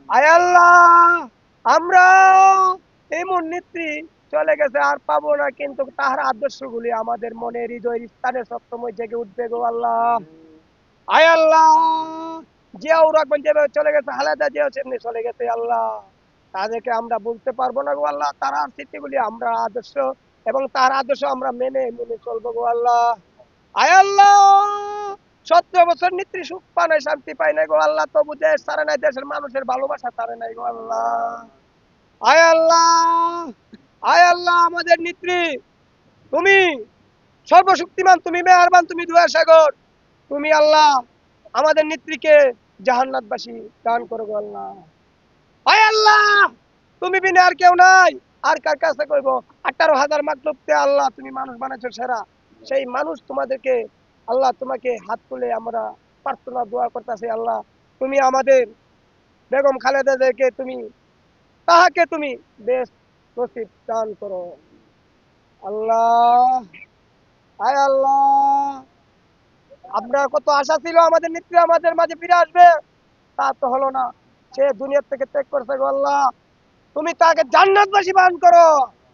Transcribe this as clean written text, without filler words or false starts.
আয় আল্লাহ, আমরা এমন নেত্রী চলে গেছে আর পাবো না, কিন্তু তাহার আদর্শগুলি আমাদের মনে হৃদয়ের স্থানে সবসময় জেগে উঠবে গো আল্লাহ। আয় আল্লাহ, জিয়াউর রহমান যেভাবে চলে গেছে, খালেদা জিয়াও সেমনি চলে গেছে আল্লাহ। তাদেরকে আমরা বলতে পারবো না গো আল্লাহ, তার স্মৃতিগুলি আমরা আদর্শ এবং তার আদর্শ আমরা মেনে মেনে চলবো গো আল্লাহ। আয় আল্লাহ, 17 বছর নেত্রী সুখ পায় নাই, শান্তি পায় নাই গো আল্লাহ, তবু দেশ ছাড়ে নাই, দেশের মানুষের ভালোবাসা ছাড়ে নাই গো আল্লাহ। আয় আল্লাহ, আয় আল্লাহ, আমাদের নেত্রী তুমি সর্বশক্তিমান, তুমি মেহেরবান, তুমি দয়া সাগর, তুমি আল্লাহ আমাদের নেত্রীকে জাহান্নাতবাসী দান করো গো আল্লাহ। আয় আল্লাহ, তুমি বিনা আর কেউ নাই, আর কার কাছে কইব? 18,000 মাকলুকতে আল্লাহ তুমি মানুষ বানাইছো সেরা, সেই মানুষ তোমাদেরকে আল্লাহ, তোমাকে হাত তুলে আমরা প্রার্থনা দোয়া করতেছি আল্লাহ, তুমি আমাদের বেগম খালেদাদেরকে তুমি তাহাকে তুমি বেশ নসিব দান করো আল্লাহ। আয় আল্লাহ, আপনার কত আশা ছিল আমাদের নেত্রী আমাদের মাঝে ফিরে আসবে, তা তো হলো না। সে দুনিয়ার থেকে ত্যাগ করছে গো আল্লাহ, তুমি তাকে জান্নাতবাসী দান করো।